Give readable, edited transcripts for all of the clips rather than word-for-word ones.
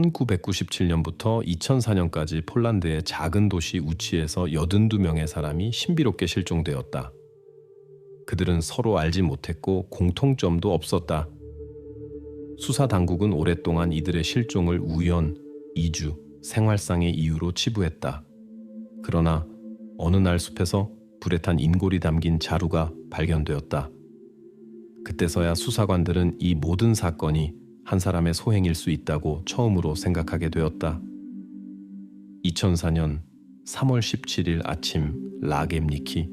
1997년부터 2004년까지 폴란드의 작은 도시 우치에서 82명의 사람이 신비롭게 실종되었다. 그들은 서로 알지 못했고 공통점도 없었다. 수사 당국은 오랫동안 이들의 실종을 우연, 이주, 생활상의 이유로 치부했다. 그러나 어느 날 숲에서 불에 탄 인골이 담긴 자루가 발견되었다. 그때서야 수사관들은 이 모든 사건이 한 사람의 소행일 수 있다고 처음으로 생각하게 되었다. 2004년 3월 17일 아침 라겜니키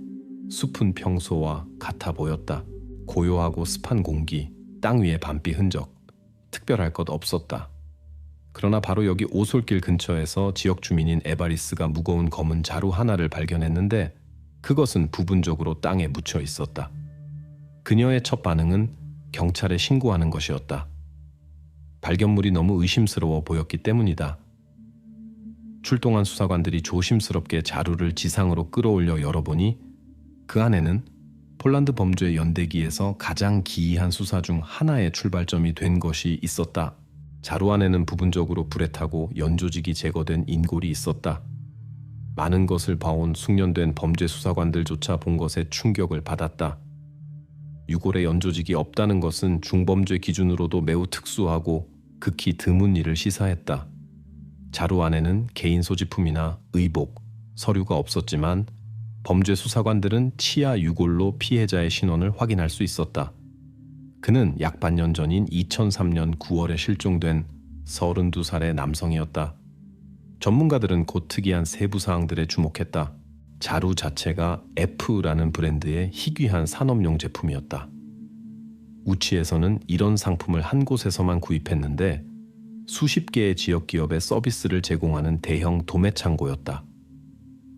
숲은 평소와 같아 보였다. 고요하고 습한 공기, 땅 위의 밤비 흔적, 특별할 것 없었다. 그러나 바로 여기 오솔길 근처에서 지역 주민인 에바리스가 무거운 검은 자루 하나를 발견했는데 그것은 부분적으로 땅에 묻혀 있었다. 그녀의 첫 반응은 경찰에 신고하는 것이었다. 발견물이 너무 의심스러워 보였기 때문이다. 출동한 수사관들이 조심스럽게 자루를 지상으로 끌어올려 열어보니 그 안에는 폴란드 범죄 연대기에서 가장 기이한 수사 중 하나의 출발점이 된 것이 있었다. 자루 안에는 부분적으로 불에 타고 연조직이 제거된 인골이 있었다. 많은 것을 봐온 숙련된 범죄 수사관들조차 본 것에 충격을 받았다. 유골에 연조직이 없다는 것은 중범죄 기준으로도 매우 특수하고 극히 드문 일을 시사했다. 자루 안에는 개인 소지품이나 의복, 서류가 없었지만 범죄 수사관들은 치아 유골로 피해자의 신원을 확인할 수 있었다. 그는 약 반년 전인 2003년 9월에 실종된 32살의 남성이었다. 전문가들은 곧 특이한 세부 사항들에 주목했다. 자루 자체가 F라는 브랜드의 희귀한 산업용 제품이었다. 우치에서는 이런 상품을 한 곳에서만 구입했는데 수십 개의 지역 기업에 서비스를 제공하는 대형 도매 창고였다.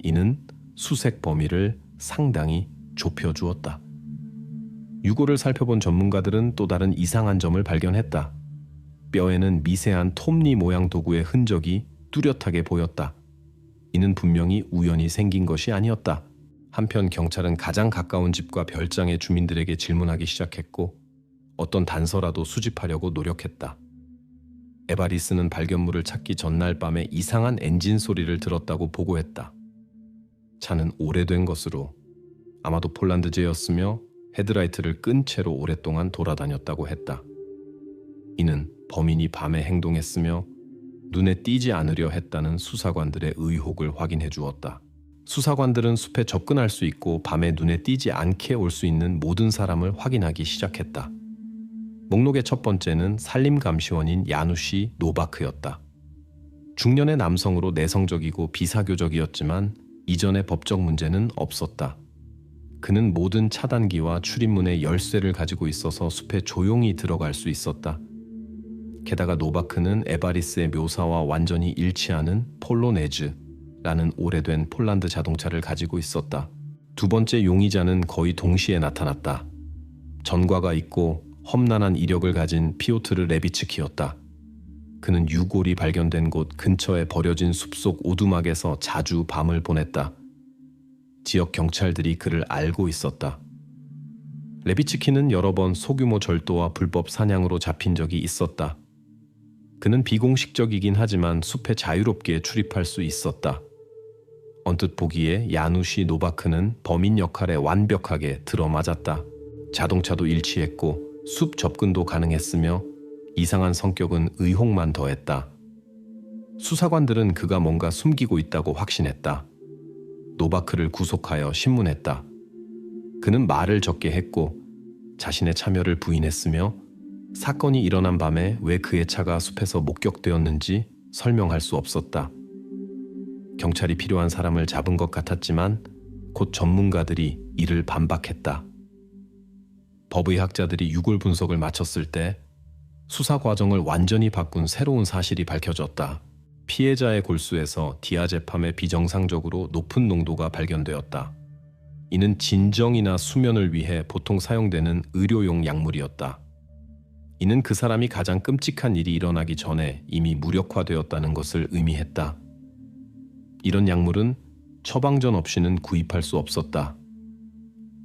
이는 수색 범위를 상당히 좁혀주었다. 유골을 살펴본 전문가들은 또 다른 이상한 점을 발견했다. 뼈에는 미세한 톱니 모양 도구의 흔적이 뚜렷하게 보였다. 이는 분명히 우연히 생긴 것이 아니었다. 한편 경찰은 가장 가까운 집과 별장의 주민들에게 질문하기 시작했고 어떤 단서라도 수집하려고 노력했다. 에바리스는 발견물을 찾기 전날 밤에 이상한 엔진 소리를 들었다고 보고했다. 차는 오래된 것으로 아마도 폴란드제였으며 헤드라이트를 끈 채로 오랫동안 돌아다녔다고 했다. 이는 범인이 밤에 행동했으며 눈에 띄지 않으려 했다는 수사관들의 의혹을 확인해 주었다. 수사관들은 숲에 접근할 수 있고 밤에 눈에 띄지 않게 올 수 있는 모든 사람을 확인하기 시작했다. 목록의 첫 번째는 산림감시원인 야누시 노바크였다. 중년의 남성으로 내성적이고 비사교적이었지만 이전의 법적 문제는 없었다. 그는 모든 차단기와 출입문의 열쇠를 가지고 있어서 숲에 조용히 들어갈 수 있었다. 게다가 노바크는 에바리스의 묘사와 완전히 일치하는 폴로네즈라는 오래된 폴란드 자동차를 가지고 있었다. 두 번째 용의자는 거의 동시에 나타났다. 전과가 있고 험난한 이력을 가진 피오트르 레비츠키였다. 그는 유골이 발견된 곳 근처에 버려진 숲속 오두막에서 자주 밤을 보냈다. 지역 경찰들이 그를 알고 있었다. 레비츠키는 여러 번 소규모 절도와 불법 사냥으로 잡힌 적이 있었다. 그는 비공식적이긴 하지만 숲에 자유롭게 출입할 수 있었다. 언뜻 보기에 야누시 노바크는 범인 역할에 완벽하게 들어맞았다. 자동차도 일치했고 숲 접근도 가능했으며 이상한 성격은 의혹만 더했다. 수사관들은 그가 뭔가 숨기고 있다고 확신했다. 노바크를 구속하여 신문했다. 그는 말을 적게 했고 자신의 참여를 부인했으며 사건이 일어난 밤에 왜 그의 차가 숲에서 목격되었는지 설명할 수 없었다. 경찰이 필요한 사람을 잡은 것 같았지만 곧 전문가들이 이를 반박했다. 법의학자들이 유골 분석을 마쳤을 때 수사 과정을 완전히 바꾼 새로운 사실이 밝혀졌다. 피해자의 골수에서 디아제팜의 비정상적으로 높은 농도가 발견되었다. 이는 진정이나 수면을 위해 보통 사용되는 의료용 약물이었다. 이는 그 사람이 가장 끔찍한 일이 일어나기 전에 이미 무력화되었다는 것을 의미했다. 이런 약물은 처방전 없이는 구입할 수 없었다.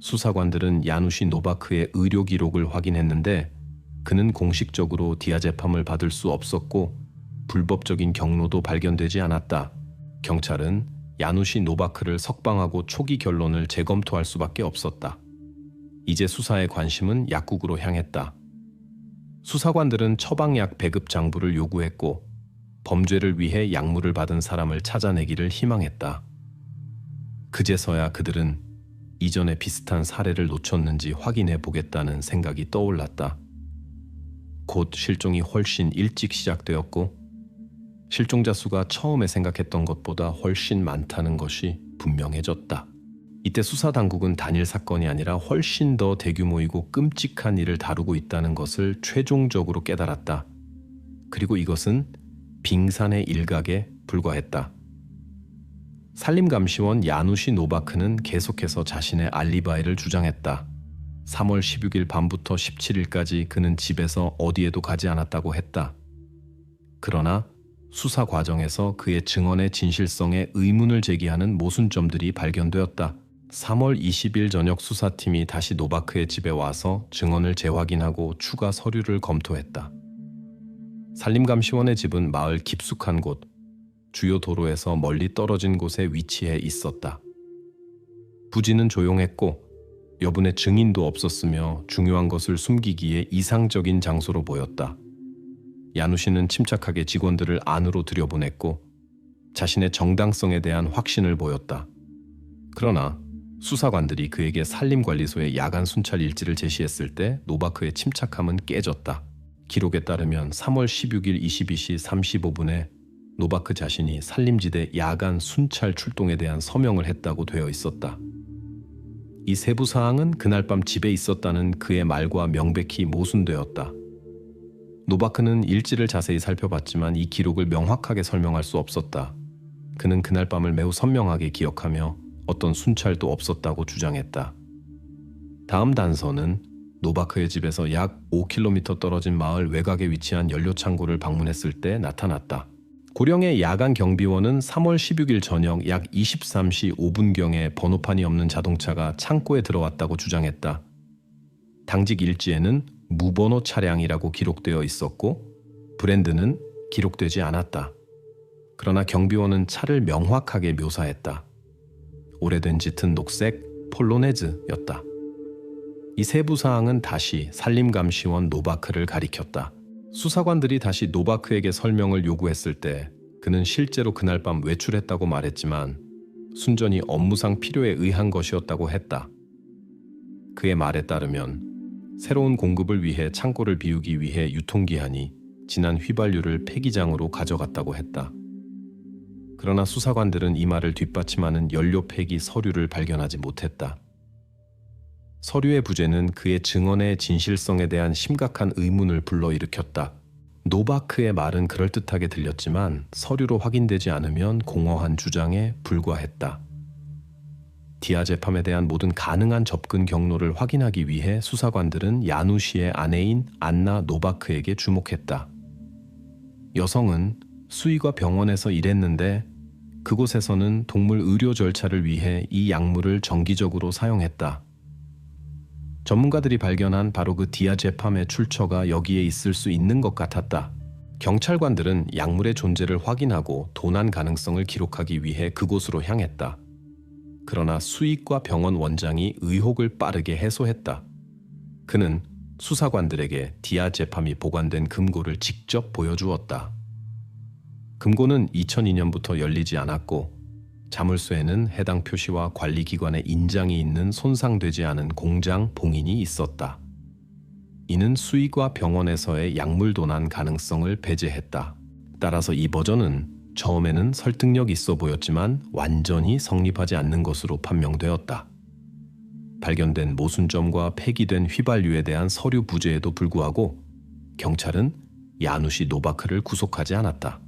수사관들은 야누시 노바크의 의료 기록을 확인했는데 그는 공식적으로 디아제팜을 받을 수 없었고 불법적인 경로도 발견되지 않았다. 경찰은 야누시 노바크를 석방하고 초기 결론을 재검토할 수밖에 없었다. 이제 수사의 관심은 약국으로 향했다. 수사관들은 처방약 배급 장부를 요구했고 범죄를 위해 약물을 받은 사람을 찾아내기를 희망했다. 그제서야 그들은 이전에 비슷한 사례를 놓쳤는지 확인해 보겠다는 생각이 떠올랐다. 곧 실종이 훨씬 일찍 시작되었고 실종자 수가 처음에 생각했던 것보다 훨씬 많다는 것이 분명해졌다. 이때 수사당국은 단일 사건이 아니라 훨씬 더 대규모이고 끔찍한 일을 다루고 있다는 것을 최종적으로 깨달았다. 그리고 이것은 빙산의 일각에 불과했다. 산림감시원 야누시 노바크는 계속해서 자신의 알리바이를 주장했다. 3월 16일 밤부터 17일까지 그는 집에서 어디에도 가지 않았다고 했다. 그러나 수사 과정에서 그의 증언의 진실성에 의문을 제기하는 모순점들이 발견되었다. 3월 20일 저녁 수사팀이 다시 노바크의 집에 와서 증언을 재확인하고 추가 서류를 검토했다. 산림감시원의 집은 마을 깊숙한 곳, 주요 도로에서 멀리 떨어진 곳에 위치해 있었다. 부지는 조용했고 여분의 증인도 없었으며 중요한 것을 숨기기에 이상적인 장소로 보였다. 야누시는 침착하게 직원들을 안으로 들여보냈고 자신의 정당성에 대한 확신을 보였다. 그러나 수사관들이 그에게 산림관리소의 야간 순찰 일지를 제시했을 때 노바크의 침착함은 깨졌다. 기록에 따르면 3월 16일 22시 35분에 노바크 자신이 산림지대 야간 순찰 출동에 대한 서명을 했다고 되어 있었다. 이 세부 사항은 그날 밤 집에 있었다는 그의 말과 명백히 모순되었다. 노바크는 일지를 자세히 살펴봤지만 이 기록을 명확하게 설명할 수 없었다. 그는 그날 밤을 매우 선명하게 기억하며 어떤 순찰도 없었다고 주장했다. 다음 단서는 노바크의 집에서 약 5km 떨어진 마을 외곽에 위치한 연료창고를 방문했을 때 나타났다. 고령의 야간 경비원은 3월 16일 저녁 약 23시 5분경에 번호판이 없는 자동차가 창고에 들어왔다고 주장했다. 당직 일지에는 무번호 차량이라고 기록되어 있었고 브랜드는 기록되지 않았다. 그러나 경비원은 차를 명확하게 묘사했다. 오래된 짙은 녹색 폴로네즈였다. 이 세부 사항은 다시 산림감시원 노바크를 가리켰다. 수사관들이 다시 노바크에게 설명을 요구했을 때 그는 실제로 그날 밤 외출했다고 말했지만 순전히 업무상 필요에 의한 것이었다고 했다. 그의 말에 따르면 새로운 공급을 위해 창고를 비우기 위해 유통기한이 지난 휘발유를 폐기장으로 가져갔다고 했다. 그러나 수사관들은 이 말을 뒷받침하는 연료 폐기 서류를 발견하지 못했다. 서류의 부재는 그의 증언의 진실성에 대한 심각한 의문을 불러일으켰다. 노바크의 말은 그럴듯하게 들렸지만 서류로 확인되지 않으면 공허한 주장에 불과했다. 디아제팜에 대한 모든 가능한 접근 경로를 확인하기 위해 수사관들은 야누시의 아내인 안나 노바크에게 주목했다. 여성은 수의과 병원에서 일했는데 그곳에서는 동물 의료 절차를 위해 이 약물을 정기적으로 사용했다. 전문가들이 발견한 바로 그 디아제팜의 출처가 여기에 있을 수 있는 것 같았다. 경찰관들은 약물의 존재를 확인하고 도난 가능성을 기록하기 위해 그곳으로 향했다. 그러나 수의과 병원 원장이 의혹을 빠르게 해소했다. 그는 수사관들에게 디아제팜이 보관된 금고를 직접 보여주었다. 금고는 2002년부터 열리지 않았고 자물쇠에는 해당 표시와 관리기관의 인장이 있는 손상되지 않은 공장 봉인이 있었다. 이는 수의과 병원에서의 약물 도난 가능성을 배제했다. 따라서 이 버전은 처음에는 설득력 있어 보였지만 완전히 성립하지 않는 것으로 판명되었다. 발견된 모순점과 폐기된 휘발유에 대한 서류 부재에도 불구하고 경찰은 야누시 노바크를 구속하지 않았다.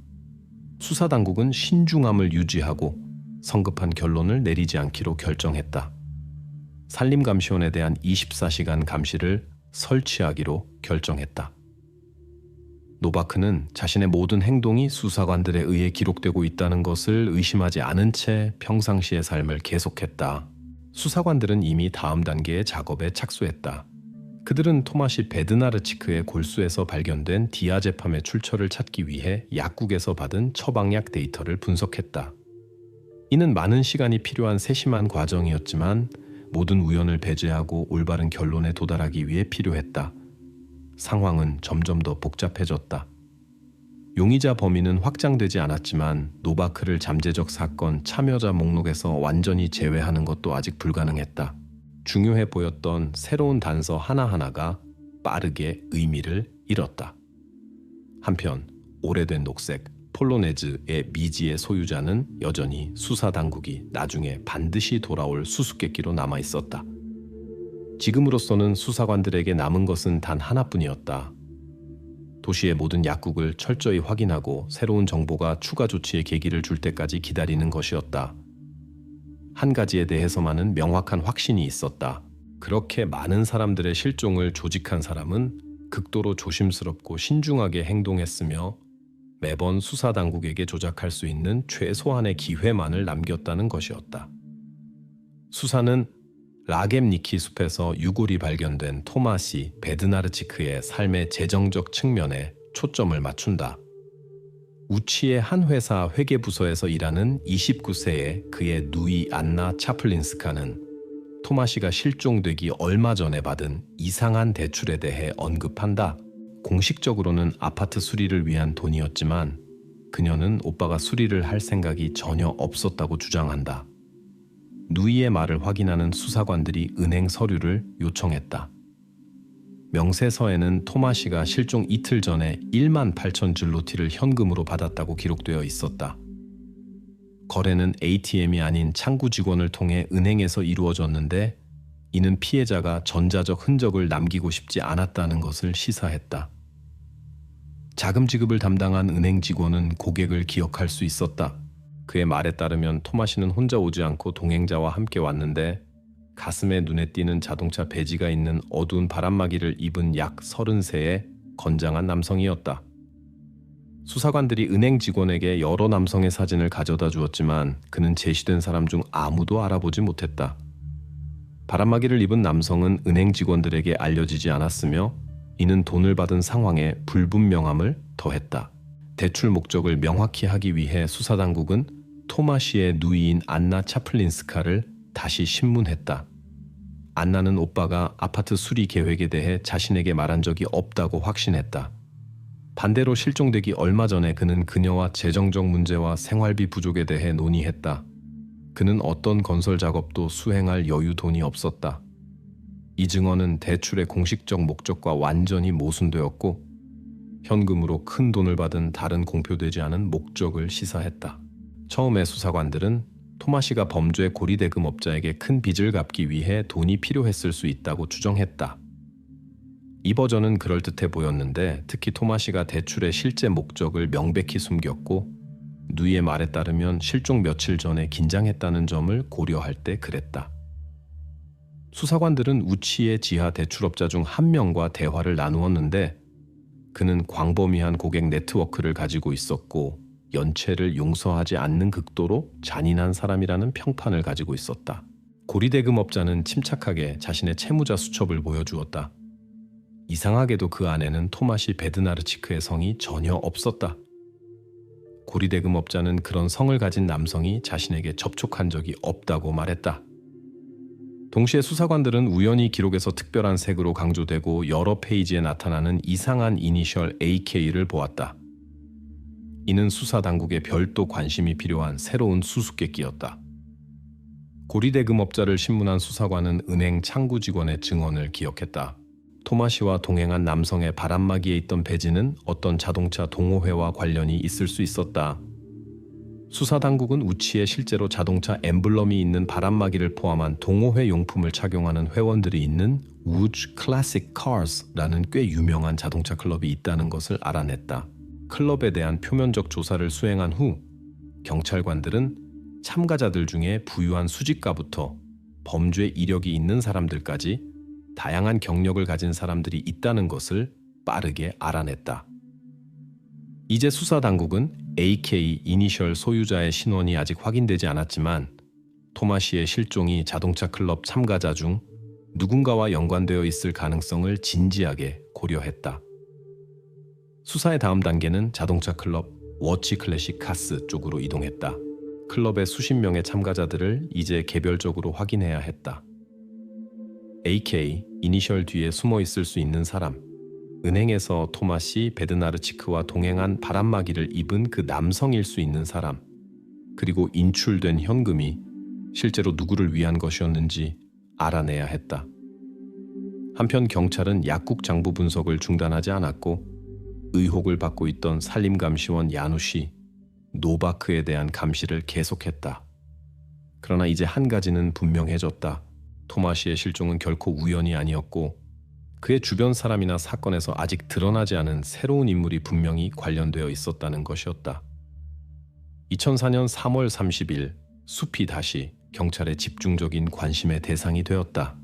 수사당국은 신중함을 유지하고 성급한 결론을 내리지 않기로 결정했다. 산림감시원에 대한 24시간 감시를 설치하기로 결정했다. 노바크는 자신의 모든 행동이 수사관들에 의해 기록되고 있다는 것을 의심하지 않은 채 평상시의 삶을 계속했다. 수사관들은 이미 다음 단계의 작업에 착수했다. 그들은 토마시 베드나르치크의 골수에서 발견된 디아제팜의 출처를 찾기 위해 약국에서 받은 처방약 데이터를 분석했다. 이는 많은 시간이 필요한 세심한 과정이었지만 모든 우연을 배제하고 올바른 결론에 도달하기 위해 필요했다. 상황은 점점 더 복잡해졌다. 용의자 범인은 확장되지 않았지만 노바크를 잠재적 사건 참여자 목록에서 완전히 제외하는 것도 아직 불가능했다. 중요해 보였던 새로운 단서 하나하나가 빠르게 의미를 잃었다. 한편 오래된 녹색 폴로네즈의 미지의 소유자는 여전히 수사당국이 나중에 반드시 돌아올 수수께끼로 남아있었다. 지금으로서는 수사관들에게 남은 것은 단 하나뿐이었다. 도시의 모든 약국을 철저히 확인하고 새로운 정보가 추가 조치의 계기를 줄 때까지 기다리는 것이었다. 한 가지에 대해서만은 명확한 확신이 있었다. 그렇게 많은 사람들의 실종을 조직한 사람은 극도로 조심스럽고 신중하게 행동했으며 매번 수사당국에게 조작할 수 있는 최소한의 기회만을 남겼다는 것이었다. 수사는 라겜니키 숲에서 유골이 발견된 토마시 베드나르치크의 삶의 재정적 측면에 초점을 맞춘다. 우치의 한 회사 회계부서에서 일하는 29세의 그의 누이 안나 차플린스카는 토마시가 실종되기 얼마 전에 받은 이상한 대출에 대해 언급한다. 공식적으로는 아파트 수리를 위한 돈이었지만 그녀는 오빠가 수리를 할 생각이 전혀 없었다고 주장한다. 누이의 말을 확인하는 수사관들이 은행 서류를 요청했다. 명세서에는 토마시가 실종 이틀 전에 1만 8천 줄로티를 현금으로 받았다고 기록되어 있었다. 거래는 ATM이 아닌 창구 직원을 통해 은행에서 이루어졌는데 이는 피해자가 전자적 흔적을 남기고 싶지 않았다는 것을 시사했다. 자금 지급을 담당한 은행 직원은 고객을 기억할 수 있었다. 그의 말에 따르면 토마시는 혼자 오지 않고 동행자와 함께 왔는데 가슴에 눈에 띄는 자동차 배지가 있는 어두운 바람막이를 입은 약 30세의 건장한 남성이었다. 수사관들이 은행 직원에게 여러 남성의 사진을 가져다 주었지만 그는 제시된 사람 중 아무도 알아보지 못했다. 바람막이를 입은 남성은 은행 직원들에게 알려지지 않았으며 이는 돈을 받은 상황에 불분명함을 더했다. 대출 목적을 명확히 하기 위해 수사당국은 토마시의 누이인 안나 차플린스카를 다시 신문했다. 안나는 오빠가 아파트 수리 계획에 대해 자신에게 말한 적이 없다고 확신했다. 반대로 실종되기 얼마 전에 그는 그녀와 재정적 문제와 생활비 부족에 대해 논의했다. 그는 어떤 건설 작업도 수행할 여유 돈이 없었다. 이 증언은 대출의 공식적 목적과 완전히 모순되었고 현금으로 큰 돈을 받은 다른 공표되지 않은 목적을 시사했다. 처음에 수사관들은 토마시가 범죄 고리대금업자에게 큰 빚을 갚기 위해 돈이 필요했을 수 있다고 추정했다. 이 버전은 그럴듯해 보였는데 특히 토마시가 대출의 실제 목적을 명백히 숨겼고 누이의 말에 따르면 실종 며칠 전에 긴장했다는 점을 고려할 때 그랬다. 수사관들은 우치의 지하 대출업자 중 한 명과 대화를 나누었는데 그는 광범위한 고객 네트워크를 가지고 있었고 연체를 용서하지 않는 극도로 잔인한 사람이라는 평판을 가지고 있었다. 고리대금업자는 침착하게 자신의 채무자 수첩을 보여주었다. 이상하게도 그 안에는 토마시 베드나르치크의 성이 전혀 없었다. 고리대금업자는 그런 성을 가진 남성이 자신에게 접촉한 적이 없다고 말했다. 동시에 수사관들은 우연히 기록에서 특별한 색으로 강조되고 여러 페이지에 나타나는 이상한 이니셜 AK를 보았다. 이는 수사당국에 별도 관심이 필요한 새로운 수수께끼였다. 고리대금업자를 신문한 수사관은 은행 창구 직원의 증언을 기억했다. 토마시와 동행한 남성의 바람막이에 있던 배지는 어떤 자동차 동호회와 관련이 있을 수 있었다. 수사당국은 우치에 실제로 자동차 엠블럼이 있는 바람막이를 포함한 동호회 용품을 착용하는 회원들이 있는 우즈 클래식 카rs라는 꽤 유명한 자동차 클럽이 있다는 것을 알아냈다. 클럽에 대한 표면적 조사를 수행한 후 경찰관들은 참가자들 중에 부유한 수집가부터 범죄 이력이 있는 사람들까지 다양한 경력을 가진 사람들이 있다는 것을 빠르게 알아냈다. 이제 수사당국은 AK 이니셜 소유자의 신원이 아직 확인되지 않았지만 토마시의 실종이 자동차 클럽 참가자 중 누군가와 연관되어 있을 가능성을 진지하게 고려했다. 수사의 다음 단계는 자동차 클럽 워치 클래식 카스 쪽으로 이동했다. 클럽의 수십 명의 참가자들을 이제 개별적으로 확인해야 했다. AK, 이니셜 뒤에 숨어 있을 수 있는 사람, 은행에서 토마시 베드나르치크와 동행한 바람막이를 입은 그 남성일 수 있는 사람, 그리고 인출된 현금이 실제로 누구를 위한 것이었는지 알아내야 했다. 한편 경찰은 약국 장부 분석을 중단하지 않았고 의혹을 받고 있던 산림감시원 야누시 노바크에 대한 감시를 계속했다. 그러나 이제 한 가지는 분명해졌다. 토마시의 실종은 결코 우연이 아니었고 그의 주변 사람이나 사건에서 아직 드러나지 않은 새로운 인물이 분명히 관련되어 있었다는 것이었다. 2004년 3월 30일 숲이 다시 경찰의 집중적인 관심의 대상이 되었다.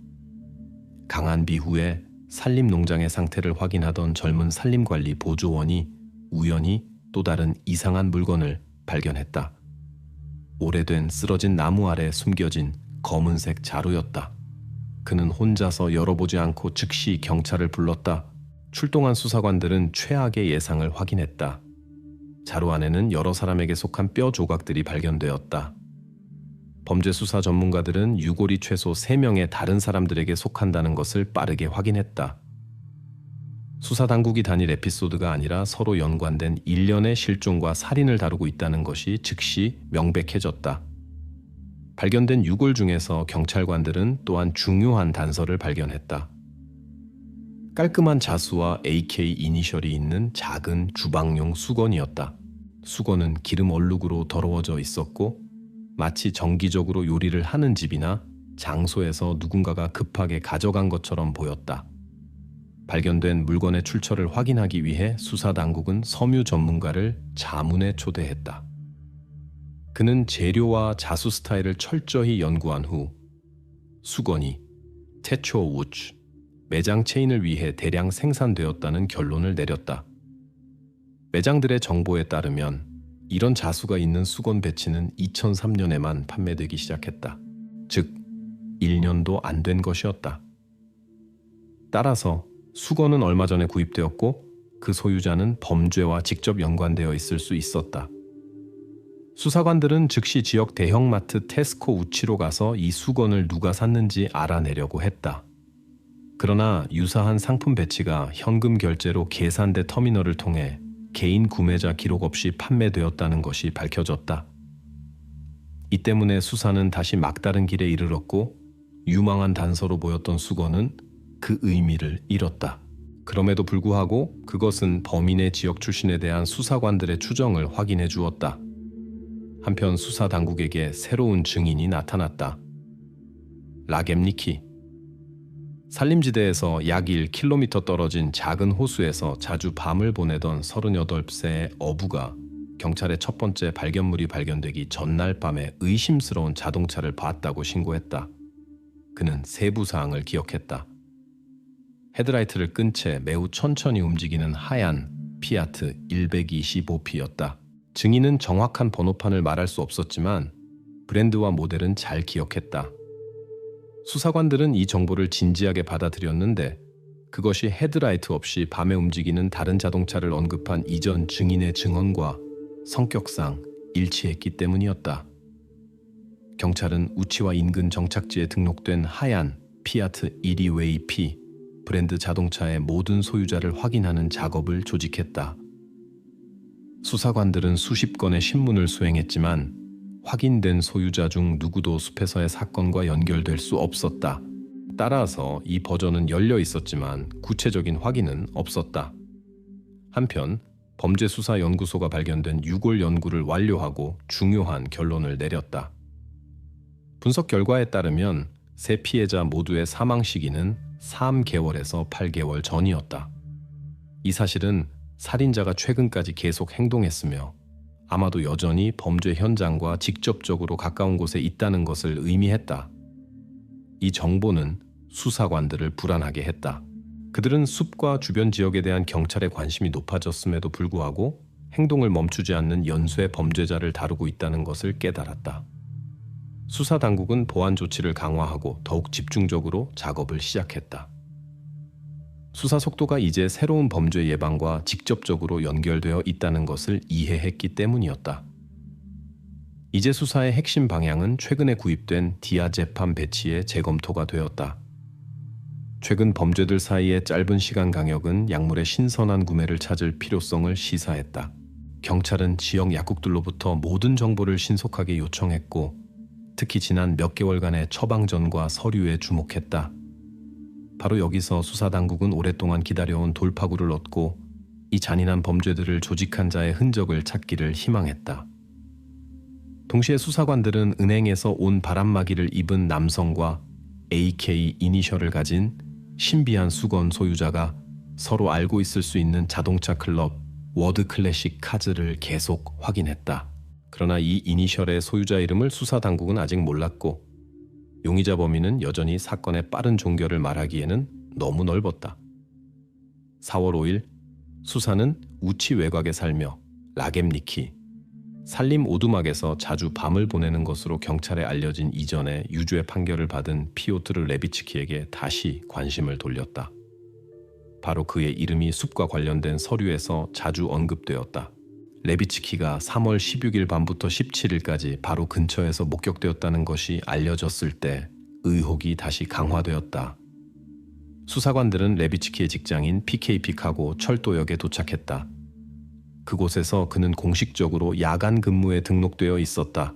강한 비후에 산림농장의 상태를 확인하던 젊은 산림관리 보조원이 우연히 또 다른 이상한 물건을 발견했다. 오래된 쓰러진 나무 아래 숨겨진 검은색 자루였다. 그는 혼자서 열어보지 않고 즉시 경찰을 불렀다. 출동한 수사관들은 최악의 예상을 확인했다. 자루 안에는 여러 사람에게 속한 뼈 조각들이 발견되었다. 범죄 수사 전문가들은 유골이 최소 3명의 다른 사람들에게 속한다는 것을 빠르게 확인했다. 수사 당국이 단일 에피소드가 아니라 서로 연관된 일련의 실종과 살인을 다루고 있다는 것이 즉시 명백해졌다. 발견된 유골 중에서 경찰관들은 또한 중요한 단서를 발견했다. 깔끔한 자수와 AK 이니셜이 있는 작은 주방용 수건이었다. 수건은 기름 얼룩으로 더러워져 있었고 마치 정기적으로 요리를 하는 집이나 장소에서 누군가가 급하게 가져간 것처럼 보였다. 발견된 물건의 출처를 확인하기 위해 수사당국은 섬유 전문가를 자문에 초대했다. 그는 재료와 자수 스타일을 철저히 연구한 후 수건이 태초 우츠 매장 체인을 위해 대량 생산되었다는 결론을 내렸다. 매장들의 정보에 따르면 이런 자수가 있는 수건 배치는 2003년에만 판매되기 시작했다. 즉, 1년도 안 된 것이었다. 따라서 수건은 얼마 전에 구입되었고 그 소유자는 범죄와 직접 연관되어 있을 수 있었다. 수사관들은 즉시 지역 대형마트 테스코 우치로 가서 이 수건을 누가 샀는지 알아내려고 했다. 그러나 유사한 상품 배치가 현금 결제로 계산대 터미널을 통해 개인 구매자 기록 없이 판매되었다는 것이 밝혀졌다. 이 때문에 수사는 다시 막다른 길에 이르렀고 유망한 단서로 보였던 수건은 그 의미를 잃었다. 그럼에도 불구하고 그것은 범인의 지역 출신에 대한 수사관들의 추정을 확인해 주었다. 한편 수사 당국에게 새로운 증인이 나타났다. 라겜니키. 산림지대에서 약 1km 떨어진 작은 호수에서 자주 밤을 보내던 38세의 어부가 경찰의 첫 번째 발견물이 발견되기 전날 밤에 의심스러운 자동차를 봤다고 신고했다. 그는 세부 사항을 기억했다. 헤드라이트를 끈 채 매우 천천히 움직이는 하얀 피아트 125P였다. 증인은 정확한 번호판을 말할 수 없었지만 브랜드와 모델은 잘 기억했다. 수사관들은 이 정보를 진지하게 받아들였는데 그것이 헤드라이트 없이 밤에 움직이는 다른 자동차를 언급한 이전 증인의 증언과 성격상 일치했기 때문이었다. 경찰은 우치와 인근 정착지에 등록된 하얀 피아트 125 P 브랜드 자동차의 모든 소유자를 확인하는 작업을 조직했다. 수사관들은 수십 건의 신문을 수행했지만 확인된 소유자 중 누구도 숲에서의 사건과 연결될 수 없었다. 따라서 이 버전은 열려 있었지만 구체적인 확인은 없었다. 한편 범죄수사연구소가 발견된 유골 연구를 완료하고 중요한 결론을 내렸다. 분석 결과에 따르면 세 피해자 모두의 사망 시기는 3개월에서 8개월 전이었다. 이 사실은 살인자가 최근까지 계속 행동했으며 아마도 여전히 범죄 현장과 직접적으로 가까운 곳에 있다는 것을 의미했다. 이 정보는 수사관들을 불안하게 했다. 그들은 숲과 주변 지역에 대한 경찰의 관심이 높아졌음에도 불구하고 행동을 멈추지 않는 연쇄 범죄자를 다루고 있다는 것을 깨달았다. 수사 당국은 보안 조치를 강화하고 더욱 집중적으로 작업을 시작했다. 수사 속도가 이제 새로운 범죄 예방과 직접적으로 연결되어 있다는 것을 이해했기 때문이었다. 이제 수사의 핵심 방향은 최근에 구입된 디아제팜 배치의 재검토가 되었다. 최근 범죄들 사이의 짧은 시간 강역은 약물의 신선한 구매를 찾을 필요성을 시사했다. 경찰은 지역 약국들로부터 모든 정보를 신속하게 요청했고, 특히 지난 몇 개월간의 처방전과 서류에 주목했다. 바로 여기서 수사당국은 오랫동안 기다려온 돌파구를 얻고 이 잔인한 범죄들을 조직한 자의 흔적을 찾기를 희망했다. 동시에 수사관들은 은행에서 온 바람막이를 입은 남성과 AK 이니셜을 가진 신비한 수건 소유자가 서로 알고 있을 수 있는 자동차 클럽 워드 클래식 카즈를 계속 확인했다. 그러나 이 이니셜의 소유자 이름을 수사당국은 아직 몰랐고, 용의자 범인은 여전히 사건의 빠른 종결을 말하기에는 너무 넓었다. 4월 5일 수사는 우치 외곽에 살며 라겜니키, 산림 오두막에서 자주 밤을 보내는 것으로 경찰에 알려진 이전에 유죄 판결을 받은 피오트르 레비츠키에게 다시 관심을 돌렸다. 바로 그의 이름이 숲과 관련된 서류에서 자주 언급되었다. 레비츠키가 3월 16일 밤부터 17일까지 바로 근처에서 목격되었다는 것이 알려졌을 때 의혹이 다시 강화되었다. 수사관들은 레비츠키의 직장인 PK픽하고 철도역에 도착했다. 그곳에서 그는 공식적으로 야간 근무에 등록되어 있었다.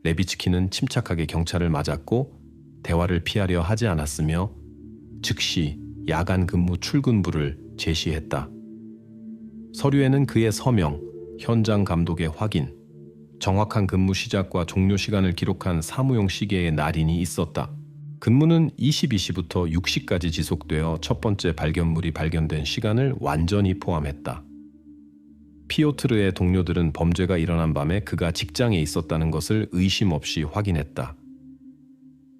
레비츠키는 침착하게 경찰을 맞았고 대화를 피하려 하지 않았으며 즉시 야간 근무 출근부를 제시했다. 서류에는 그의 서명, 현장 감독의 확인, 정확한 근무 시작과 종료 시간을 기록한 사무용 시계의 날인이 있었다. 근무는 22시부터 6시까지 지속되어 첫 번째 발견물이 발견된 시간을 완전히 포함했다. 피오트르의 동료들은 범죄가 일어난 밤에 그가 직장에 있었다는 것을 의심 없이 확인했다.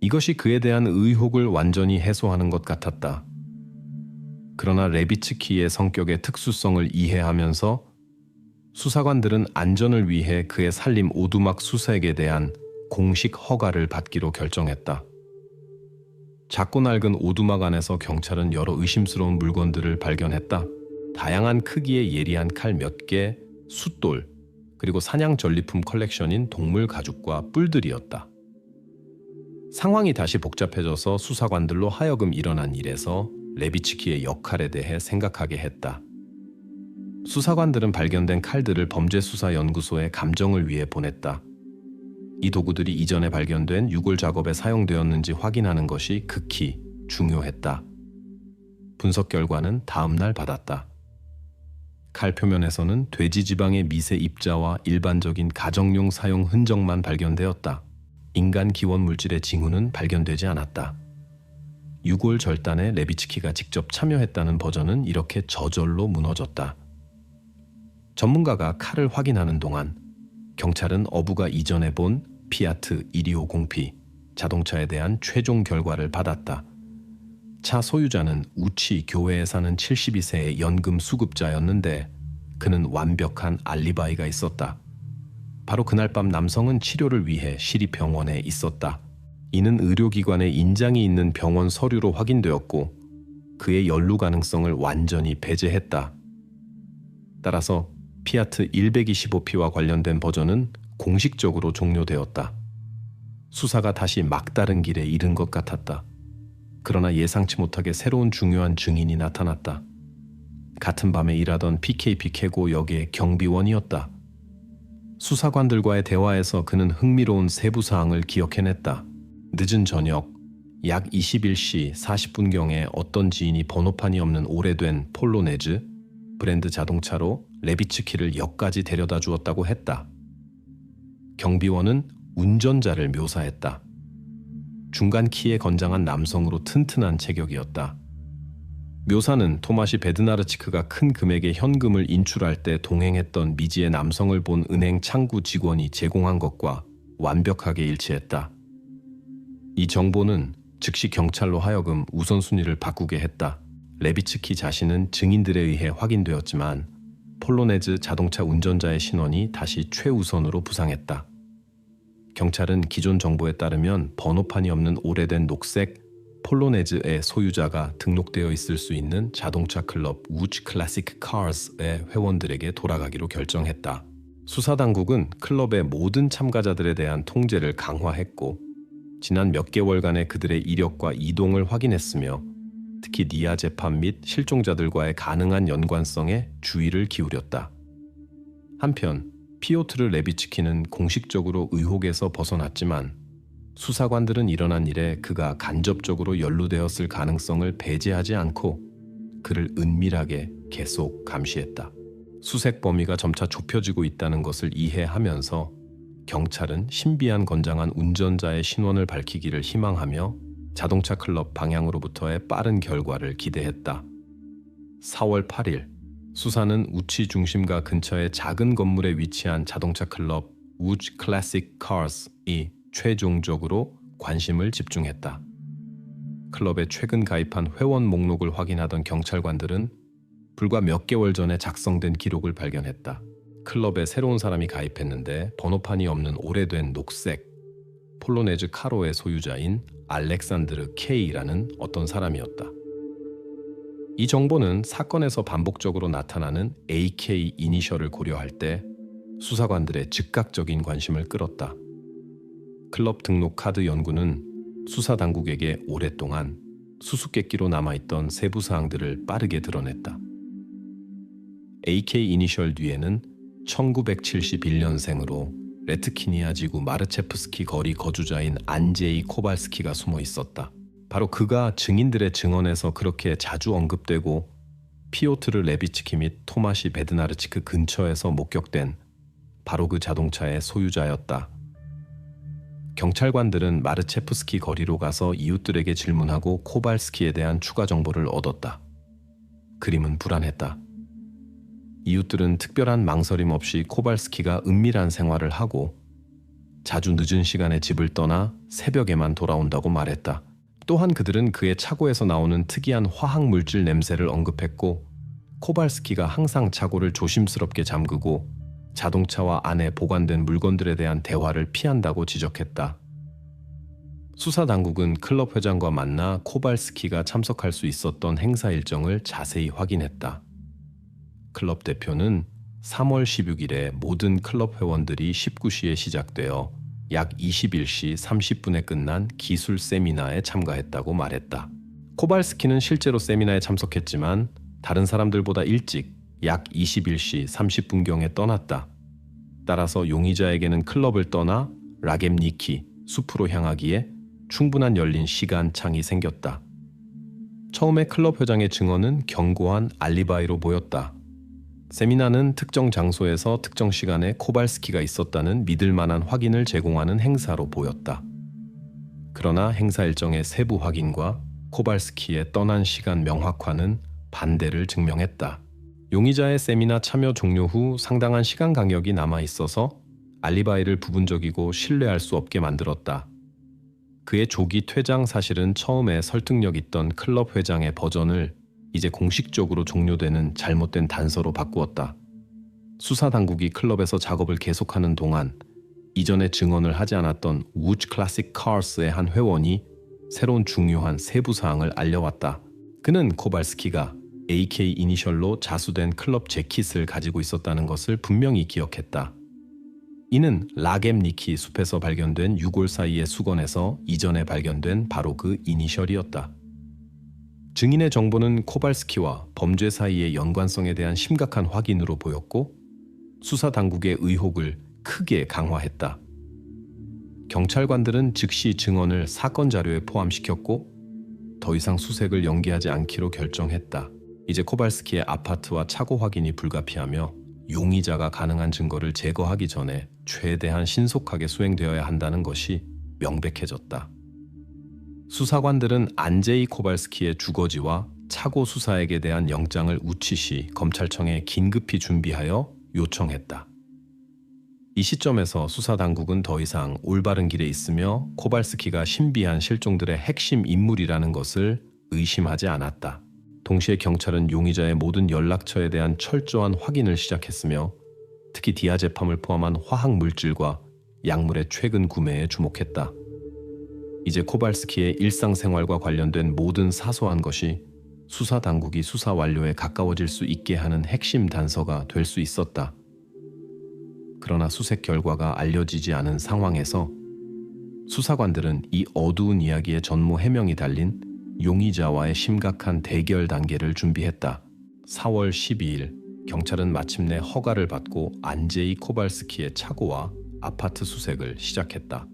이것이 그에 대한 의혹을 완전히 해소하는 것 같았다. 그러나 레비츠키의 성격의 특수성을 이해하면서 수사관들은 안전을 위해 그의 산림 오두막 수색에 대한 공식 허가를 받기로 결정했다. 작고 낡은 오두막 안에서 경찰은 여러 의심스러운 물건들을 발견했다. 다양한 크기의 예리한 칼 몇 개, 숫돌, 그리고 사냥 전리품 컬렉션인 동물 가죽과 뿔들이었다. 상황이 다시 복잡해져서 수사관들로 하여금 일어난 일에서 레비츠키의 역할에 대해 생각하게 했다. 수사관들은 발견된 칼들을 범죄수사연구소에 감정을 위해 보냈다. 이 도구들이 이전에 발견된 유골 작업에 사용되었는지 확인하는 것이 극히 중요했다. 분석 결과는 다음 날 받았다. 칼 표면에서는 돼지 지방의 미세 입자와 일반적인 가정용 사용 흔적만 발견되었다. 인간 기원 물질의 징후는 발견되지 않았다. 유골 절단에 레비츠키가 직접 참여했다는 버전은 이렇게 저절로 무너졌다. 전문가가 칼을 확인하는 동안 경찰은 어부가 이전에 본 피아트 250P 자동차에 대한 최종 결과를 받았다. 차 소유자는 우치 교회에 사는 72세의 연금 수급자였는데 그는 완벽한 알리바이가 있었다. 바로 그날 밤 남성은 치료를 위해 시립병원에 있었다. 이는 의료기관에 인장이 있는 병원 서류로 확인되었고 그의 연루 가능성을 완전히 배제했다. 따라서 피아트 125P와 관련된 버전은 공식적으로 종료되었다. 수사가 다시 막다른 길에 이른 것 같았다. 그러나 예상치 못하게 새로운 중요한 증인이 나타났다. 같은 밤에 일하던 PKP 캐고 역의 경비원이었다. 수사관들과의 대화에서 그는 흥미로운 세부사항을 기억해냈다. 늦은 저녁, 약 21시 40분경에 어떤 지인이 번호판이 없는 오래된 폴로네즈 브랜드 자동차로 레비츠키를 역까지 데려다 주었다고 했다. 경비원은 운전자를 묘사했다. 중간 키에 건장한 남성으로 튼튼한 체격이었다. 묘사는 토마시 베드나르치크가 큰 금액의 현금을 인출할 때 동행했던 미지의 남성을 본 은행 창구 직원이 제공한 것과 완벽하게 일치했다. 이 정보는 즉시 경찰로 하여금 우선순위를 바꾸게 했다. 레비츠키 자신은 증인들에 의해 확인되었지만 폴로네즈 자동차 운전자의 신원이 다시 최우선으로 부상했다. 경찰은 기존 정보에 따르면 번호판이 없는 오래된 녹색 폴로네즈의 소유자가 등록되어 있을 수 있는 자동차 클럽 우즈 클래식 카rs의 회원들에게 돌아가기로 결정했다. 수사당국은 클럽의 모든 참가자들에 대한 통제를 강화했고 지난 몇 개월간의 그들의 이력과 이동을 확인했으며 특히 니아 재판 및 실종자들과의 가능한 연관성에 주의를 기울였다. 한편 피오트르 레비츠키는 공식적으로 의혹에서 벗어났지만 수사관들은 일어난 일에 그가 간접적으로 연루되었을 가능성을 배제하지 않고 그를 은밀하게 계속 감시했다. 수색 범위가 점차 좁혀지고 있다는 것을 이해하면서 경찰은 신비한 건장한 운전자의 신원을 밝히기를 희망하며 자동차 클럽 방향으로부터의 빠른 결과를 기대했다. 4월 8일 수사는 우치 중심가 근처의 작은 건물에 위치한 자동차 클럽 우즈 클래식 카rs이 최종적으로 관심을 집중했다. 클럽에 최근 가입한 회원 목록을 확인하던 경찰관들은 불과 몇 개월 전에 작성된 기록을 발견했다. 클럽에 새로운 사람이 가입했는데 번호판이 없는 오래된 녹색 폴로네즈 카로의 소유자인 알렉산드르 K라는 어떤 사람이었다. 이 정보는 사건에서 반복적으로 나타나는 AK 이니셜을 고려할 때 수사관들의 즉각적인 관심을 끌었다. 클럽 등록 카드 연구는 수사 당국에게 오랫동안 수수께끼로 남아있던 세부 사항들을 빠르게 드러냈다. AK 이니셜 뒤에는 1971년생으로 레트키니아 지구 마르체프스키 거리 거주자인 안제이 코발스키가 숨어 있었다. 바로 그가 증인들의 증언에서 그렇게 자주 언급되고 피오트르 레비츠키 및 토마시 베드나르치크 근처에서 목격된 바로 그 자동차의 소유자였다. 경찰관들은 마르체프스키 거리로 가서 이웃들에게 질문하고 코발스키에 대한 추가 정보를 얻었다. 그림은 불안했다. 이웃들은 특별한 망설임 없이 코발스키가 은밀한 생활을 하고 자주 늦은 시간에 집을 떠나 새벽에만 돌아온다고 말했다. 또한 그들은 그의 차고에서 나오는 특이한 화학물질 냄새를 언급했고 코발스키가 항상 차고를 조심스럽게 잠그고 자동차와 안에 보관된 물건들에 대한 대화를 피한다고 지적했다. 수사당국은 클럽 회장과 만나 코발스키가 참석할 수 있었던 행사 일정을 자세히 확인했다. 클럽 대표는 3월 16일에 모든 클럽 회원들이 19시에 시작되어 약 21시 30분에 끝난 기술 세미나에 참가했다고 말했다. 코발스키는 실제로 세미나에 참석했지만 다른 사람들보다 일찍 약 21시 30분경에 떠났다. 따라서 용의자에게는 클럽을 떠나 라겜니키 숲으로 향하기에 충분한 열린 시간창이 생겼다. 처음에 클럽 회장의 증언은 견고한 알리바이로 보였다. 세미나는 특정 장소에서 특정 시간에 코발스키가 있었다는 믿을 만한 확인을 제공하는 행사로 보였다. 그러나 행사 일정의 세부 확인과 코발스키의 떠난 시간 명확화는 반대를 증명했다. 용의자의 세미나 참여 종료 후 상당한 시간 간격이 남아 있어서 알리바이를 부분적이고 신뢰할 수 없게 만들었다. 그의 조기 퇴장 사실은 처음에 설득력 있던 클럽 회장의 버전을 이제 공식적으로 종료되는 잘못된 단서로 바꾸었다. 수사 당국이 클럽에서 작업을 계속하는 동안 이전에 증언을 하지 않았던 우즈 클래식 카rs의 한 회원이 새로운 중요한 세부 사항을 알려왔다. 그는 코발스키가 AK 이니셜로 자수된 클럽 재킷을 가지고 있었다는 것을 분명히 기억했다. 이는 라겜니키 숲에서 발견된 유골 사이의 수건에서 이전에 발견된 바로 그 이니셜이었다. 증인의 정보는 코발스키와 범죄 사이의 연관성에 대한 심각한 확인으로 보였고 수사 당국의 의혹을 크게 강화했다. 경찰관들은 즉시 증언을 사건 자료에 포함시켰고 더 이상 수색을 연기하지 않기로 결정했다. 이제 코발스키의 아파트와 차고 확인이 불가피하며 용의자가 가능한 증거를 제거하기 전에 최대한 신속하게 수행되어야 한다는 것이 명백해졌다. 수사관들은 안제이 코발스키의 주거지와 차고 수사액에 대한 영장을 우치시 검찰청에 긴급히 준비하여 요청했다. 이 시점에서 수사당국은 더 이상 올바른 길에 있으며 코발스키가 신비한 실종들의 핵심 인물이라는 것을 의심하지 않았다. 동시에 경찰은 용의자의 모든 연락처에 대한 철저한 확인을 시작했으며 특히 디아제팜을 포함한 화학 물질과 약물의 최근 구매에 주목했다. 이제 코발스키의 일상생활과 관련된 모든 사소한 것이 수사 당국이 수사 완료에 가까워질 수 있게 하는 핵심 단서가 될 수 있었다. 그러나 수색 결과가 알려지지 않은 상황에서 수사관들은 이 어두운 이야기의 전모 해명이 달린 용의자와의 심각한 대결 단계를 준비했다. 4월 12일 경찰은 마침내 허가를 받고 안제이 코발스키의 차고와 아파트 수색을 시작했다.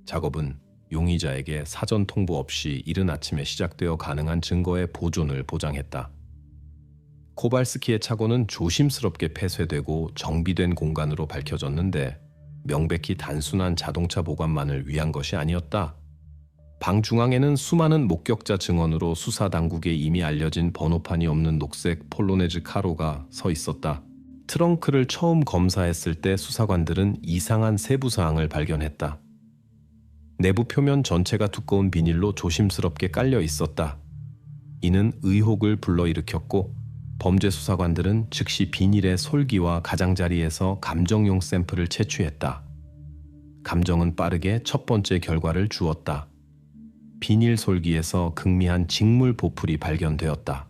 작업은 용의자에게 사전 통보 없이 이른 아침에 시작되어 가능한 증거의 보존을 보장했다. 코발스키의 차고는 조심스럽게 폐쇄되고 정비된 공간으로 밝혀졌는데 명백히 단순한 자동차 보관만을 위한 것이 아니었다. 방 중앙에는 수많은 목격자 증언으로 수사 당국에 이미 알려진 번호판이 없는 녹색 폴로네즈 카로가 서 있었다. 트렁크를 처음 검사했을 때 수사관들은 이상한 세부 사항을 발견했다. 내부 표면 전체가 두꺼운 비닐로 조심스럽게 깔려 있었다. 이는 의혹을 불러일으켰고 범죄 수사관들은 즉시 비닐의 솔기와 가장자리에서 감정용 샘플을 채취했다. 감정은 빠르게 첫 번째 결과를 주었다. 비닐 솔기에서 극미한 직물 보풀이 발견되었다.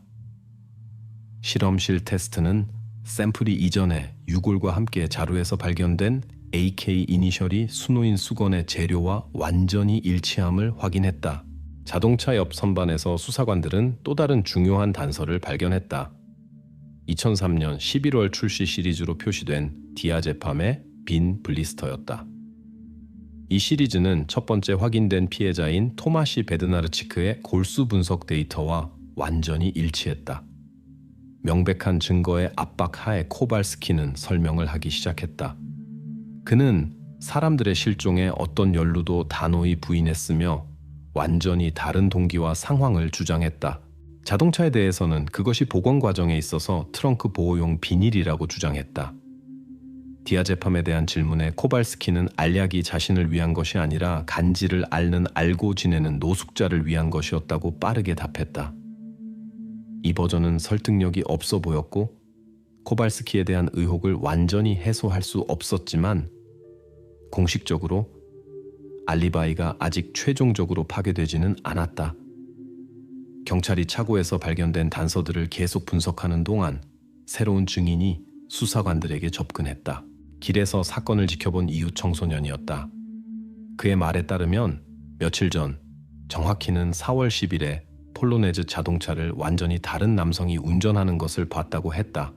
실험실 테스트는 샘플이 이전에 유골과 함께 자루에서 발견된 AK 이니셜이 수노인 수건의 재료와 완전히 일치함을 확인했다. 자동차 옆 선반에서 수사관들은 또 다른 중요한 단서를 발견했다. 2003년 11월 출시 시리즈로 표시된 디아제팜의 빈 블리스터였다. 이 시리즈는 첫 번째 확인된 피해자인 토마시 베드나르치크의 골수 분석 데이터와 완전히 일치했다. 명백한 증거의 압박 하에 코발스키는 설명을 하기 시작했다. 그는 사람들의 실종에 어떤 연루도 단호히 부인했으며 완전히 다른 동기와 상황을 주장했다. 자동차에 대해서는 그것이 복원 과정에 있어서 트렁크 보호용 비닐이라고 주장했다. 디아제팜에 대한 질문에 코발스키는 알약이 자신을 위한 것이 아니라 간지를 앓는 알고 지내는 노숙자를 위한 것이었다고 빠르게 답했다. 이 버전은 설득력이 없어 보였고 코발스키에 대한 의혹을 완전히 해소할 수 없었지만 공식적으로 알리바이가 아직 최종적으로 파괴되지는 않았다. 경찰이 차고에서 발견된 단서들을 계속 분석하는 동안 새로운 증인이 수사관들에게 접근했다. 길에서 사건을 지켜본 이웃 청소년이었다. 그의 말에 따르면 며칠 전, 정확히는 4월 10일에 폴로네즈 자동차를 완전히 다른 남성이 운전하는 것을 봤다고 했다.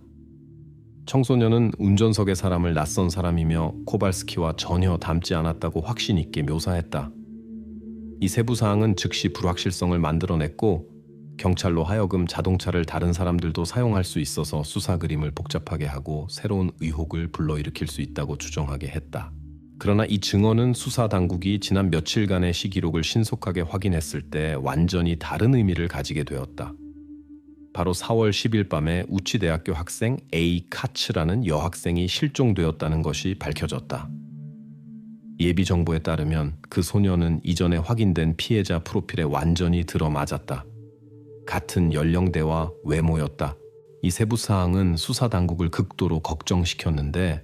청소년은 운전석의 사람을 낯선 사람이며 코발스키와 전혀 닮지 않았다고 확신 있게 묘사했다. 이 세부 사항은 즉시 불확실성을 만들어냈고 경찰로 하여금 자동차를 다른 사람들도 사용할 수 있어서 수사 그림을 복잡하게 하고 새로운 의혹을 불러일으킬 수 있다고 추정하게 했다. 그러나 이 증언은 수사 당국이 지난 며칠간의 시기록을 신속하게 확인했을 때 완전히 다른 의미를 가지게 되었다. 바로 4월 10일 밤에 우치대학교 학생 A 카츠라는 여학생이 실종되었다는 것이 밝혀졌다. 예비 정보에 따르면 그 소녀는 이전에 확인된 피해자 프로필에 완전히 들어맞았다. 같은 연령대와 외모였다. 이 세부 사항은 수사 당국을 극도로 걱정시켰는데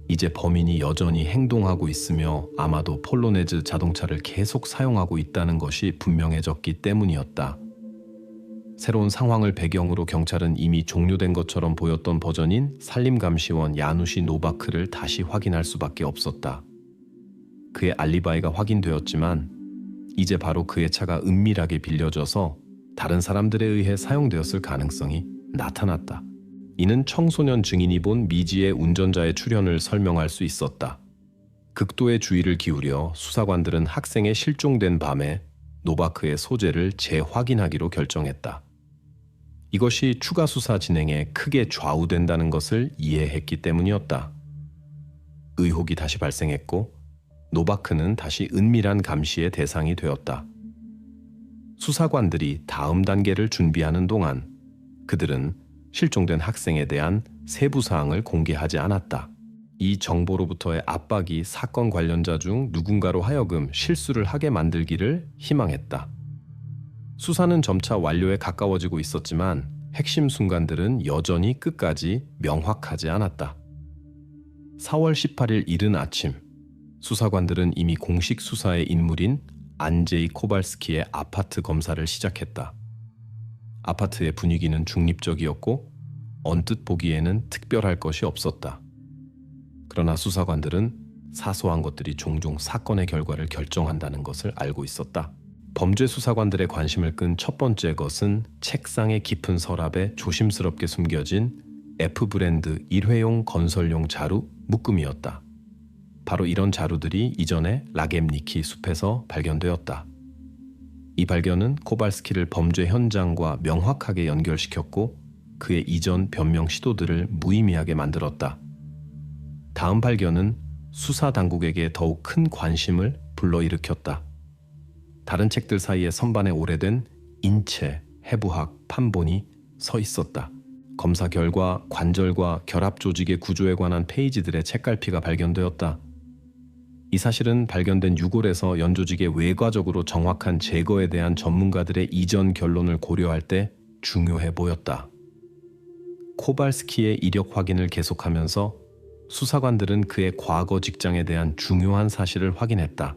이제 범인이 여전히 행동하고 있으며 아마도 폴로네즈 자동차를 계속 사용하고 있다는 것이 분명해졌기 때문이었다. 새로운 상황을 배경으로 경찰은 이미 종료된 것처럼 보였던 버전인 산림감시원 야누시 노바크를 다시 확인할 수밖에 없었다. 그의 알리바이가 확인되었지만 이제 바로 그의 차가 은밀하게 빌려져서 다른 사람들에 의해 사용되었을 가능성이 나타났다. 이는 청소년 증인이 본 미지의 운전자의 출현을 설명할 수 있었다. 극도의 주의를 기울여 수사관들은 학생의 실종된 밤에 노바크의 소재를 재확인하기로 결정했다. 이것이 추가 수사 진행에 크게 좌우된다는 것을 이해했기 때문이었다. 의혹이 다시 발생했고 노바크는 다시 은밀한 감시의 대상이 되었다. 수사관들이 다음 단계를 준비하는 동안 그들은 실종된 학생에 대한 세부 사항을 공개하지 않았다. 이 정보로부터의 압박이 사건 관련자 중 누군가로 하여금 실수를 하게 만들기를 희망했다. 수사는 점차 완료에 가까워지고 있었지만 핵심 순간들은 여전히 끝까지 명확하지 않았다. 4월 18일 이른 아침, 수사관들은 이미 공식 수사의 인물인 안제이 코발스키의 아파트 검사를 시작했다. 아파트의 분위기는 중립적이었고 언뜻 보기에는 특별할 것이 없었다. 그러나 수사관들은 사소한 것들이 종종 사건의 결과를 결정한다는 것을 알고 있었다. 범죄 수사관들의 관심을 끈 첫 번째 것은 책상의 깊은 서랍에 조심스럽게 숨겨진 F브랜드 일회용 건설용 자루 묶음이었다. 바로 이런 자루들이 이전에 라겜니키 숲에서 발견되었다. 이 발견은 코발스키를 범죄 현장과 명확하게 연결시켰고 그의 이전 변명 시도들을 무의미하게 만들었다. 다음 발견은 수사 당국에게 더욱 큰 관심을 불러일으켰다. 다른 책들 사이에 선반에 오래된 인체, 해부학, 판본이 서 있었다. 검사 결과 관절과 결합 조직의 구조에 관한 페이지들의 책갈피가 발견되었다. 이 사실은 발견된 유골에서 연조직의 외과적으로 정확한 제거에 대한 전문가들의 이전 결론을 고려할 때 중요해 보였다. 코발스키의 이력 확인을 계속하면서 수사관들은 그의 과거 직장에 대한 중요한 사실을 확인했다.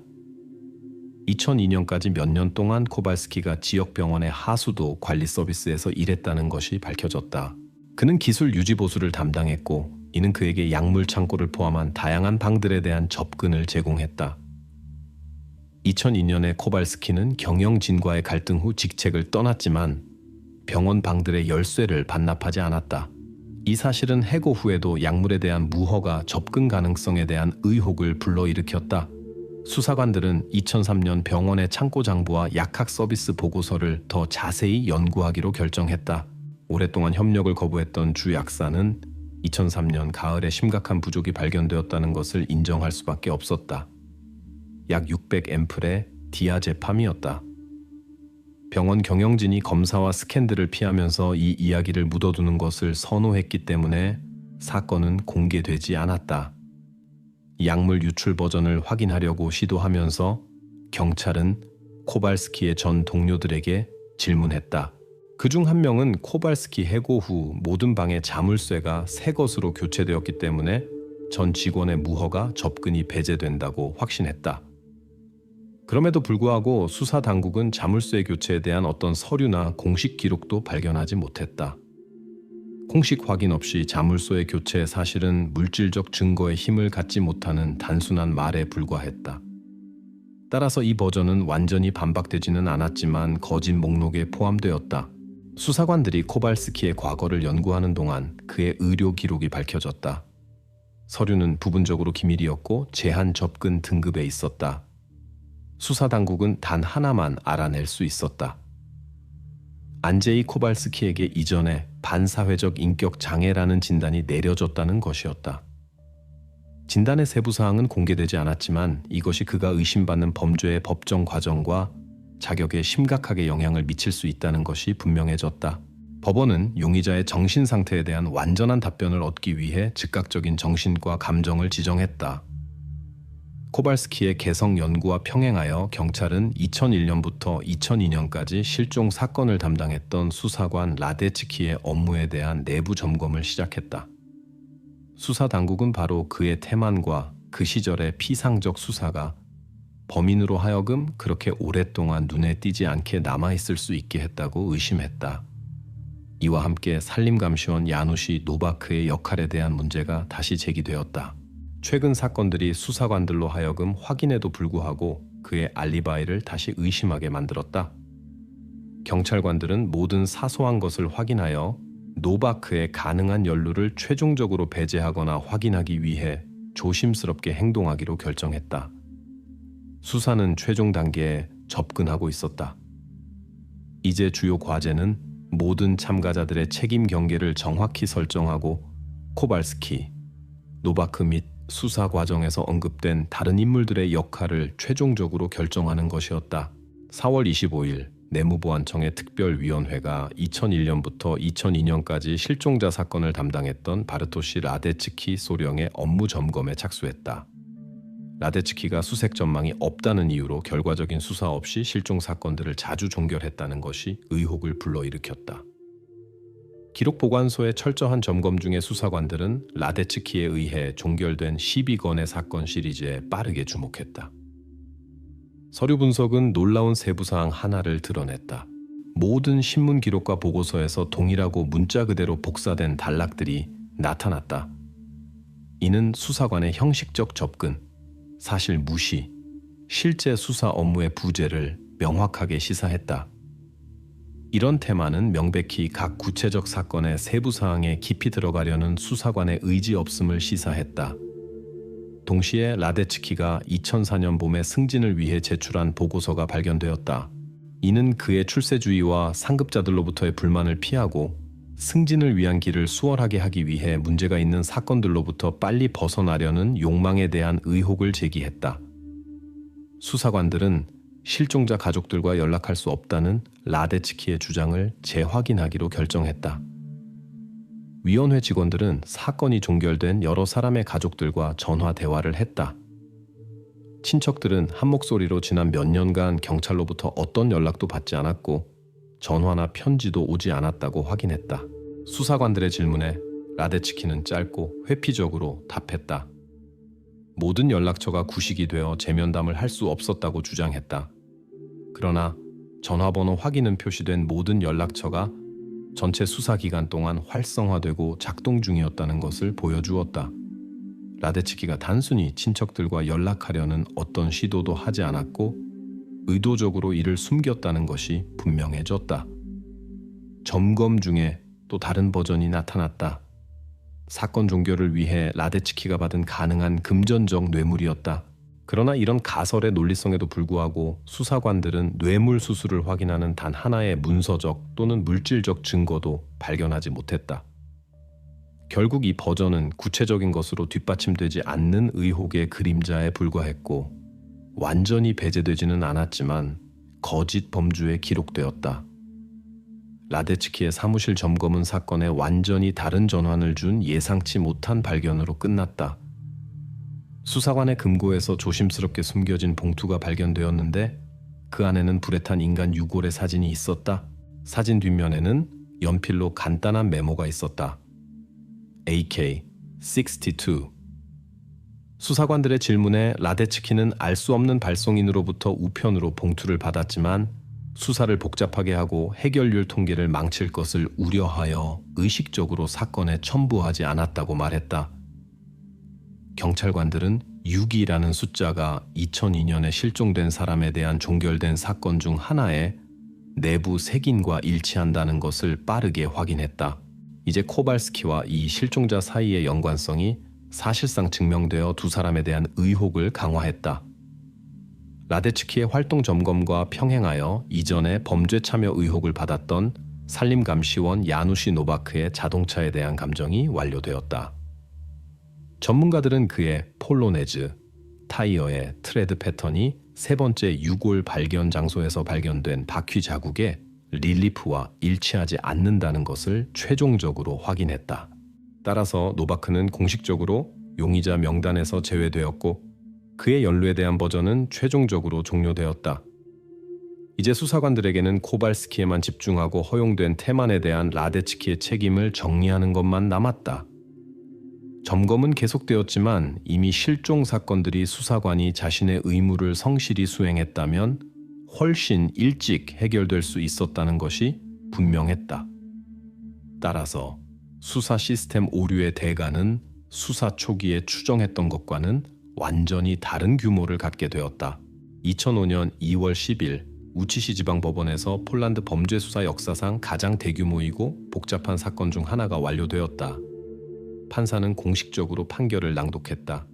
2002년까지 몇 년 동안 코발스키가 지역 병원의 하수도 관리 서비스에서 일했다는 것이 밝혀졌다. 그는 기술 유지 보수를 담당했고 이는 그에게 약물 창고를 포함한 다양한 방들에 대한 접근을 제공했다. 2002년에 코발스키는 경영진과의 갈등 후 직책을 떠났지만 병원 방들의 열쇠를 반납하지 않았다. 이 사실은 해고 후에도 약물에 대한 무허가 접근 가능성에 대한 의혹을 불러일으켰다. 수사관들은 2003년 병원의 창고 장부와 약학 서비스 보고서를 더 자세히 연구하기로 결정했다. 오랫동안 협력을 거부했던 주 약사는 2003년 가을에 심각한 부족이 발견되었다는 것을 인정할 수밖에 없었다. 약 600앰플의 디아제팜이었다. 병원 경영진이 검사와 스캔들을 피하면서 이 이야기를 묻어두는 것을 선호했기 때문에 사건은 공개되지 않았다. 약물 유출 버전을 확인하려고 시도하면서 경찰은 코발스키의 전 동료들에게 질문했다. 그중 한 명은 코발스키 해고 후 모든 방의 자물쇠가 새 것으로 교체되었기 때문에 전 직원의 무허가 접근이 배제된다고 확신했다. 그럼에도 불구하고 수사 당국은 자물쇠 교체에 대한 어떤 서류나 공식 기록도 발견하지 못했다. 공식 확인 없이 자물쇠의 교체의 사실은 물질적 증거의 힘을 갖지 못하는 단순한 말에 불과했다. 따라서 이 버전은 완전히 반박되지는 않았지만 거짓 목록에 포함되었다. 수사관들이 코발스키의 과거를 연구하는 동안 그의 의료 기록이 밝혀졌다. 서류는 부분적으로 기밀이었고 제한 접근 등급에 있었다. 수사 당국은 단 하나만 알아낼 수 있었다. 안제이 코발스키에게 이전에 반사회적 인격 장애라는 진단이 내려졌다는 것이었다. 진단의 세부 사항은 공개되지 않았지만 이것이 그가 의심받는 범죄의 법정 과정과 자격에 심각하게 영향을 미칠 수 있다는 것이 분명해졌다. 법원은 용의자의 정신 상태에 대한 완전한 답변을 얻기 위해 즉각적인 정신과 감정을 지정했다. 코발스키의 개성 연구와 평행하여 경찰은 2001년부터 2002년까지 실종 사건을 담당했던 수사관 라데츠키의 업무에 대한 내부 점검을 시작했다. 수사 당국은 바로 그의 태만과 그 시절의 피상적 수사가 범인으로 하여금 그렇게 오랫동안 눈에 띄지 않게 남아있을 수 있게 했다고 의심했다. 이와 함께 산림감시원 야누시 노바크의 역할에 대한 문제가 다시 제기되었다. 최근 사건들이 수사관들로 하여금 확인에도 불구하고 그의 알리바이를 다시 의심하게 만들었다. 경찰관들은 모든 사소한 것을 확인하여 노바크의 가능한 연루를 최종적으로 배제하거나 확인하기 위해 조심스럽게 행동하기로 결정했다. 수사는 최종 단계에 접근하고 있었다. 이제 주요 과제는 모든 참가자들의 책임 경계를 정확히 설정하고 코발스키, 노바크 및 수사 과정에서 언급된 다른 인물들의 역할을 최종적으로 결정하는 것이었다. 4월 25일 내무보안청의 특별위원회가 2001년부터 2002년까지 실종자 사건을 담당했던 바르토시 라데츠키 소령의 업무 점검에 착수했다. 라데츠키가 수색 전망이 없다는 이유로 결과적인 수사 없이 실종 사건들을 자주 종결했다는 것이 의혹을 불러일으켰다. 기록 보관소의 철저한 점검 중에 수사관들은 라데츠키에 의해 종결된 12건의 사건 시리즈에 빠르게 주목했다. 서류 분석은 놀라운 세부사항 하나를 드러냈다. 모든 신문 기록과 보고서에서 동일하고 문자 그대로 복사된 단락들이 나타났다. 이는 수사관의 형식적 접근, 사실 무시, 실제 수사 업무의 부재를 명확하게 시사했다. 이런 테마는 명백히 각 구체적 사건의 세부 사항에 깊이 들어가려는 수사관의 의지 없음을 시사했다. 동시에 라데츠키가 2004년 봄에 승진을 위해 제출한 보고서가 발견되었다. 이는 그의 출세주의와 상급자들로부터의 불만을 피하고 승진을 위한 길을 수월하게 하기 위해 문제가 있는 사건들로부터 빨리 벗어나려는 욕망에 대한 의혹을 제기했다. 수사관들은 실종자 가족들과 연락할 수 없다는 라데츠키의 주장을 재확인하기로 결정했다. 위원회 직원들은 사건이 종결된 여러 사람의 가족들과 전화 대화를 했다. 친척들은 한 목소리로 지난 몇 년간 경찰로부터 어떤 연락도 받지 않았고 전화나 편지도 오지 않았다고 확인했다. 수사관들의 질문에 라데츠키는 짧고 회피적으로 답했다. 모든 연락처가 구식이 되어 재면담을 할 수 없었다고 주장했다. 그러나 전화번호 확인은 표시된 모든 연락처가 전체 수사 기간 동안 활성화되고 작동 중이었다는 것을 보여주었다. 라데츠키가 단순히 친척들과 연락하려는 어떤 시도도 하지 않았고 의도적으로 이를 숨겼다는 것이 분명해졌다. 점검 중에 또 다른 버전이 나타났다. 사건 종결을 위해 라데츠키가 받은 가능한 금전적 뇌물이었다. 그러나 이런 가설의 논리성에도 불구하고 수사관들은 뇌물 수수를 확인하는 단 하나의 문서적 또는 물질적 증거도 발견하지 못했다. 결국 이 버전은 구체적인 것으로 뒷받침되지 않는 의혹의 그림자에 불과했고 완전히 배제되지는 않았지만 거짓 범주에 기록되었다. 라데츠키의 사무실 점검은 사건에 완전히 다른 전환을 준 예상치 못한 발견으로 끝났다. 수사관의 금고에서 조심스럽게 숨겨진 봉투가 발견되었는데 그 안에는 불에 탄 인간 유골의 사진이 있었다. 사진 뒷면에는 연필로 간단한 메모가 있었다. AK-62. 수사관들의 질문에 라데츠키는 알 수 없는 발송인으로부터 우편으로 봉투를 받았지만 수사를 복잡하게 하고 해결률 통계를 망칠 것을 우려하여 의식적으로 사건에 첨부하지 않았다고 말했다. 경찰관들은 6이라는 숫자가 2002년에 실종된 사람에 대한 종결된 사건 중 하나에 내부 색인과 일치한다는 것을 빠르게 확인했다. 이제 코발스키와 이 실종자 사이의 연관성이 사실상 증명되어 두 사람에 대한 의혹을 강화했다. 라데츠키의 활동 점검과 평행하여 이전에 범죄 참여 의혹을 받았던 산림감시원 야누시 노바크의 자동차에 대한 감정이 완료되었다. 전문가들은 그의 폴로네즈, 타이어의 트레드 패턴이 세 번째 유골 발견 장소에서 발견된 바퀴 자국의 릴리프와 일치하지 않는다는 것을 최종적으로 확인했다. 따라서 노바크는 공식적으로 용의자 명단에서 제외되었고 그의 연루에 대한 버전은 최종적으로 종료되었다. 이제 수사관들에게는 코발스키에만 집중하고 허용된 테만에 대한 라데츠키의 책임을 정리하는 것만 남았다. 점검은 계속되었지만 이미 실종 사건들이 수사관이 자신의 의무를 성실히 수행했다면 훨씬 일찍 해결될 수 있었다는 것이 분명했다. 따라서 수사 시스템 오류의 대가는 수사 초기에 추정했던 것과는 완전히 다른 규모를 갖게 되었다. 2005년 2월 10일 우치시 지방법원에서 폴란드 범죄 수사 역사상 가장 대규모이고 복잡한 사건 중 하나가 완료되었다. 판사는 공식적으로 판결을 낭독했다.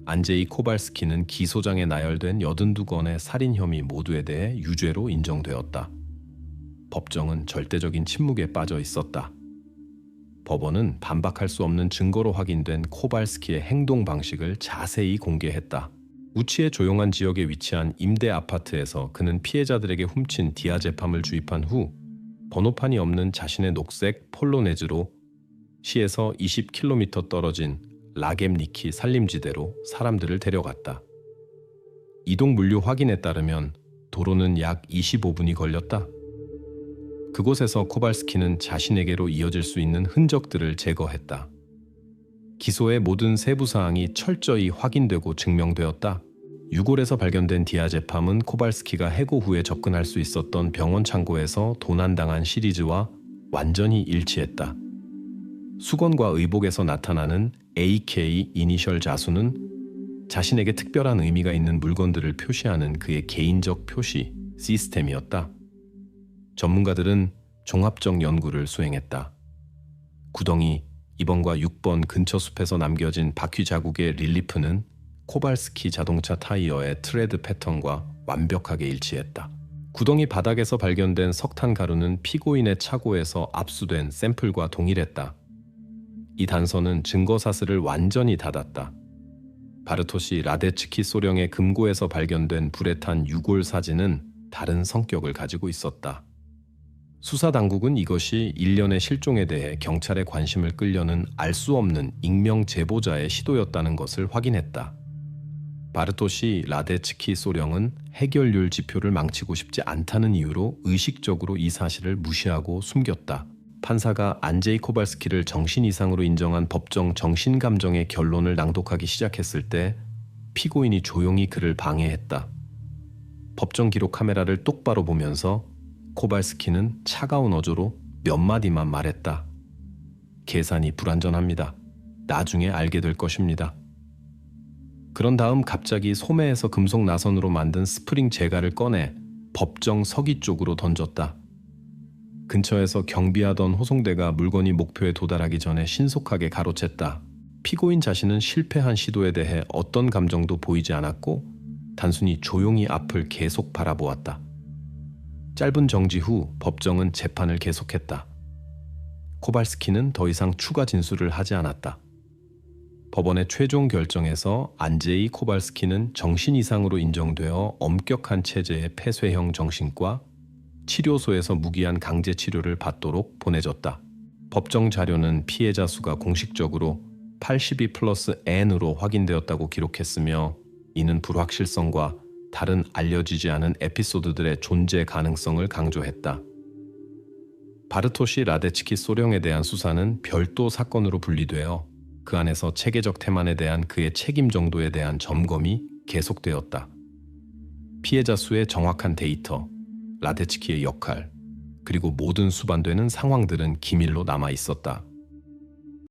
안제이 코발스키는 기소장에 나열된 82건의 살인 혐의 모두에 대해 유죄로 인정되었다. 법정은 절대적인 침묵에 빠져 있었다. 법원은 반박할 수 없는 증거로 확인된 코발스키의 행동 방식을 자세히 공개했다. 우치의 조용한 지역에 위치한 임대 아파트에서 그는 피해자들에게 훔친 디아제팜을 주입한 후 번호판이 없는 자신의 녹색 폴로네즈로 시에서 20km 떨어진 라겜니키 산림지대로 사람들을 데려갔다. 이동 물류 확인에 따르면 도로는 약 25분이 걸렸다. 그곳에서 코발스키는 자신에게로 이어질 수 있는 흔적들을 제거했다. 기소의 모든 세부 사항이 철저히 확인되고 증명되었다. 유골에서 발견된 디아제팜은 코발스키가 해고 후에 접근할 수 있었던 병원 창고에서 도난당한 시리즈와 완전히 일치했다. 수건과 의복에서 나타나는 AK 이니셜 자수는 자신에게 특별한 의미가 있는 물건들을 표시하는 그의 개인적 표시 시스템이었다. 전문가들은 종합적 연구를 수행했다. 구덩이 2번과 6번 근처 숲에서 남겨진 바퀴 자국의 릴리프는 코발스키 자동차 타이어의 트레드 패턴과 완벽하게 일치했다. 구덩이 바닥에서 발견된 석탄 가루는 피고인의 차고에서 압수된 샘플과 동일했다. 이 단서는 증거 사슬을 완전히 닫았다. 바르토시 라데츠키 소령의 금고에서 발견된 불에 탄 유골 사진은 다른 성격을 가지고 있었다. 수사 당국은 이것이 일련의 실종에 대해 경찰의 관심을 끌려는 알 수 없는 익명 제보자의 시도였다는 것을 확인했다. 바르토시 라데츠키 소령은 해결률 지표를 망치고 싶지 않다는 이유로 의식적으로 이 사실을 무시하고 숨겼다. 판사가 안제이 코발스키를 정신 이상으로 인정한 법정 정신감정의 결론을 낭독하기 시작했을 때 피고인이 조용히 그를 방해했다. 법정 기록 카메라를 똑바로 보면서 코발스키는 차가운 어조로 몇 마디만 말했다. 계산이 불완전합니다. 나중에 알게 될 것입니다. 그런 다음 갑자기 소매에서 금속 나선으로 만든 스프링 제가를 꺼내 법정 서기 쪽으로 던졌다. 근처에서 경비하던 호송대가 물건이 목표에 도달하기 전에 신속하게 가로챘다. 피고인 자신은 실패한 시도에 대해 어떤 감정도 보이지 않았고 단순히 조용히 앞을 계속 바라보았다. 짧은 정지 후 법정은 재판을 계속했다. 코발스키는 더 이상 추가 진술을 하지 않았다. 법원의 최종 결정에서 안제이 코발스키는 정신 이상으로 인정되어 엄격한 체제의 폐쇄형 정신과 치료소에서 무기한 강제 치료를 받도록 보내졌다. 법정 자료는 피해자 수가 공식적으로 82+N으로 확인되었다고 기록했으며 이는 불확실성과 다른 알려지지 않은 에피소드들의 존재 가능성을 강조했다. 바르토시 라데츠키 소령에 대한 수사는 별도 사건으로 분리되어 그 안에서 체계적 태만에 대한 그의 책임 정도에 대한 점검이 계속되었다. 피해자 수의 정확한 데이터, 라데츠키의 역할, 그리고 모든 수반되는 상황들은 기밀로 남아 있었다.